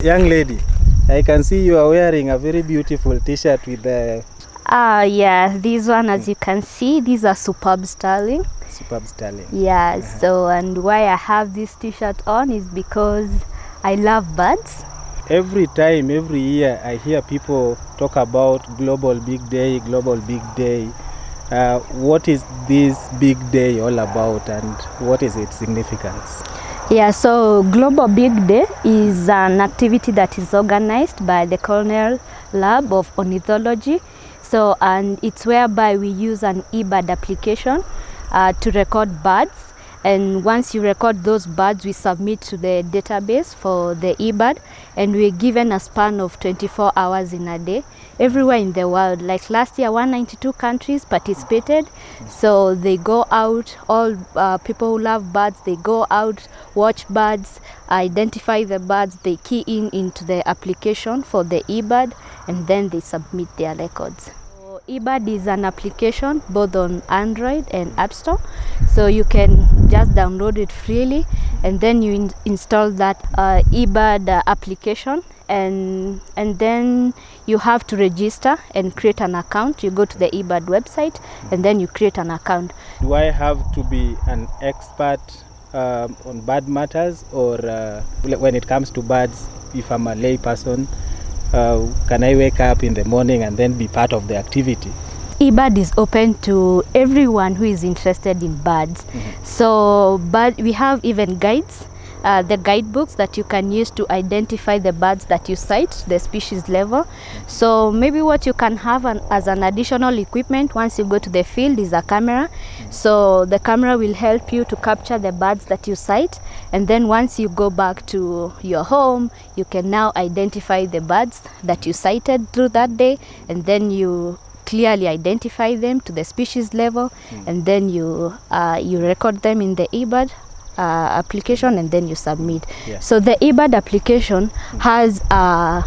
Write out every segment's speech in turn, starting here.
Young lady, I can see you are wearing a very beautiful t-shirt with the... Yeah, this one, as you can see, these are superb sterling. Superb sterling. Yeah, so and why I have this t-shirt on is because I love birds. Every time, every year, I hear people talk about Global Big Day, Global Big Day. What is this big day all about, and what is its significance? Yeah, so Global Big Day is an activity that is organized by the Cornell Lab of Ornithology. So, and it's whereby we use an eBird application to record birds. And once you record those birds, we submit to the database for the eBird, and we're given a span of 24 hours in a day everywhere in the world. Like last year, 192 countries participated. So they go out, all people who love birds, they go out, watch birds, identify the birds, they key into the application for the eBird, and then they submit their records. eBird is an application both on Android and App Store, so you can just download it freely, and then you install that eBird application, and then you have to register and create an account. You go to the eBird website and then you create an account. Do I have to be an expert on bird matters, or when it comes to birds, if I'm a lay person, can I wake up in the morning and then be part of the activity? eBird is open to everyone who is interested in birds. So, but we have even guides, the guidebooks that you can use to identify the birds that you sight, the species level. So maybe what you can have as an additional equipment once you go to the field is a camera. So the camera will help you to capture the birds that you sight, and then once you go back to your home, you can now identify the birds that you sighted through that day, and then you clearly identify them to the species level, and then you record them in the eBird application, and then you submit. So the eBird application has a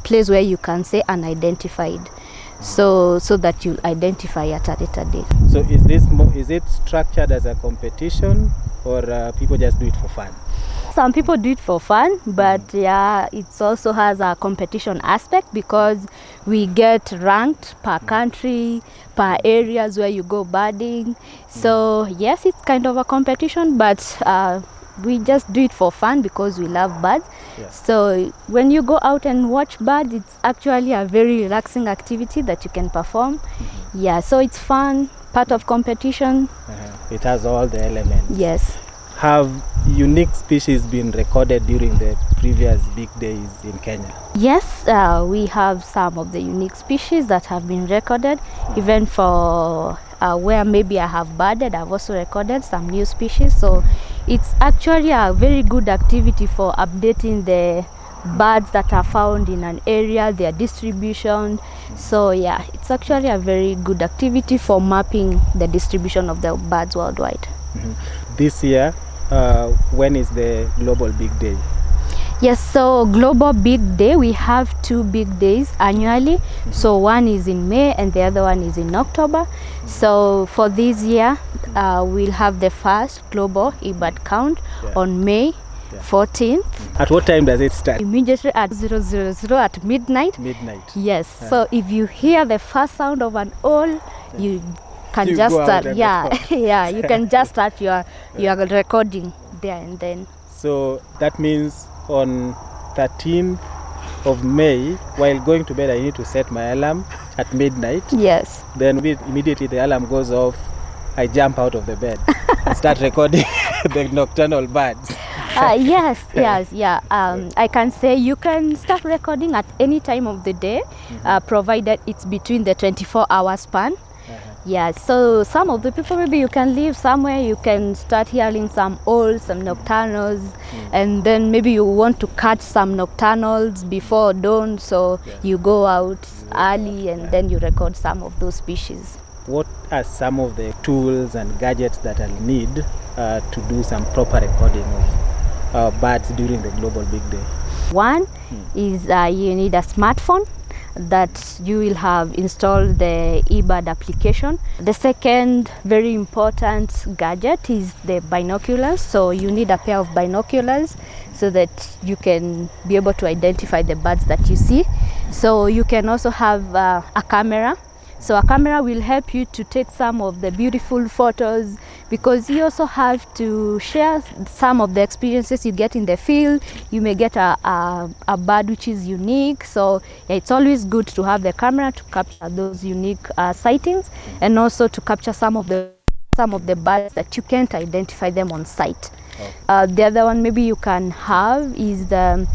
place where you can say unidentified, so that you identify at a later date. So is it structured as a competition, or people just do it for fun? Some people do it for fun, but yeah, it also has a competition aspect because we get ranked per country, per areas where you go birding. So yes, it's kind of a competition, but we just do it for fun because we love birds. So when you go out and watch birds, it's actually a very relaxing activity that you can perform. Yeah, so it's fun, part of competition. It has all the elements. Yes. Have unique species been recorded during the previous big days in Kenya? Yes, we have some of the unique species that have been recorded. Even for where maybe I have birded, I've also recorded some new species. So it's actually a very good activity for updating the birds that are found in an area, their distribution. So yeah, it's actually a very good activity for mapping the distribution of the birds worldwide. This year, when is the Global Big Day? Yes, so Global Big Day, we have two big days annually. So one is in May and the other one is in October. So for this year, we'll have the first Global eBird count on May 14th. At what time does it start? Immediately at 000 at midnight. Midnight. Yes, so if you hear the first sound of an owl, you can just start. You can just start your recording there and then. So that means on 13th of May, while going to bed, I need to set my alarm at midnight. Yes. Then immediately the alarm goes off, I jump out of the bed and start recording the nocturnal birds. Yes. I can say you can start recording at any time of the day, provided it's between the 24-hour span. Yeah, so some of the people, maybe you can live somewhere, you can start hearing some owls, some nocturnals, and then maybe you want to catch some nocturnals before dawn, so you go out early and then you record some of those species. What are some of the tools and gadgets that I'll need to do some proper recording of birds during the Global Big Day? One is you need a smartphone that you will have installed the eBird application. The second very important gadget is the binoculars. So you need a pair of binoculars. so that you can be able to identify the birds that you see. So you can also have a camera. So a camera will help you to take some of the beautiful photos, because you also have to share some of the experiences you get in the field. You may get a bird which is unique. So yeah, it's always good to have the camera to capture those unique sightings, and also to capture some of the birds that you can't identify them on sight. The other one maybe you can have is a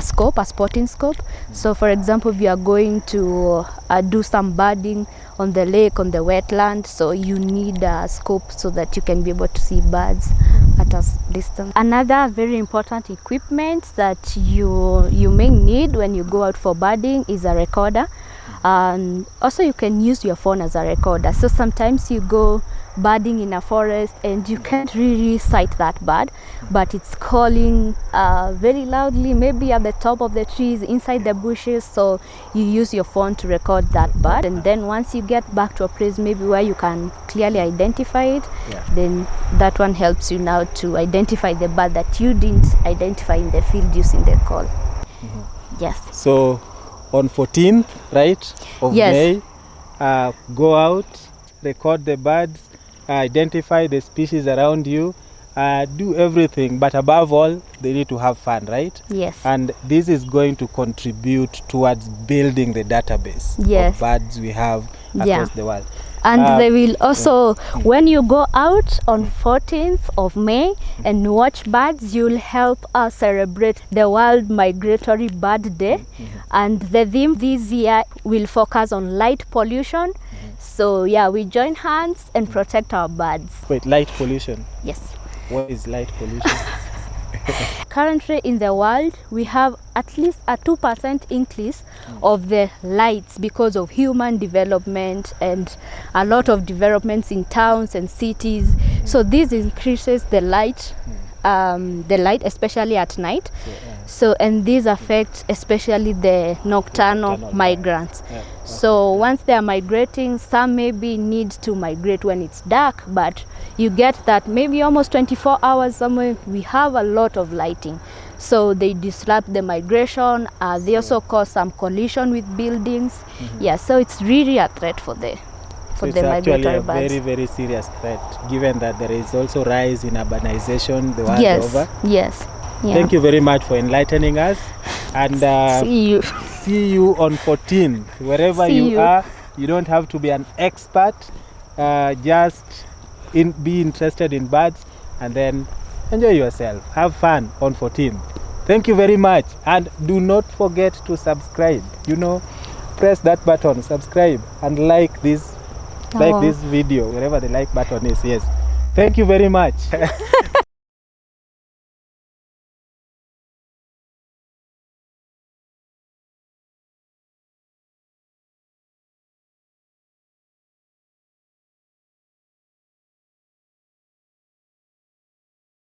scope, a spotting scope. So for example, if you are going to do some birding on the lake, on the wetland, so you need a scope so that you can be able to see birds at a distance. Another very important equipment that you may need when you go out for birding is a recorder. And also you can use your phone as a recorder. So sometimes you go birding in a forest and you can't really sight that bird, but it's calling very loudly, maybe at the top of the trees, inside the bushes. So you use your phone to record that bird, and then once you get back to a place maybe where you can clearly identify it, then that one helps you now to identify the bird that you didn't identify in the field using the call. Yes. So on 14th, right, of May, go out, record the birds, identify the species around you, do everything, but above all, they need to have fun, right? Yes. And this is going to contribute towards building the database of birds we have across the world. And they will also, when you go out on 14th of May and watch birds, you'll help us celebrate the World Migratory Bird Day. And the theme this year will focus on light pollution. So yeah, we join hands and protect our birds. Wait, light pollution? Yes. What is light pollution? Currently in the world, we have at least a 2% increase of the lights because of human development and a lot of developments in towns and cities. So this increases the light, especially at night. So, and these affect especially the nocturnal migrants. So once they are migrating, some maybe need to migrate when it's dark, but you get that maybe almost 24 hours somewhere we have a lot of lighting. So they disrupt the migration. They also cause some collision with buildings. Yeah, so it's really a threat for the migratory birds. It's actually a very, very serious threat, given that there is also rise in urbanization the world over. Yes. Yeah. Thank you very much for enlightening us, and see you on 14th, wherever you are. You don't have to be an expert, just be interested in birds, and then enjoy yourself, have fun on 14th. Thank you very much, and do not forget to subscribe. Press that button, subscribe, and like this video, wherever the like button is. Yes, thank you very much.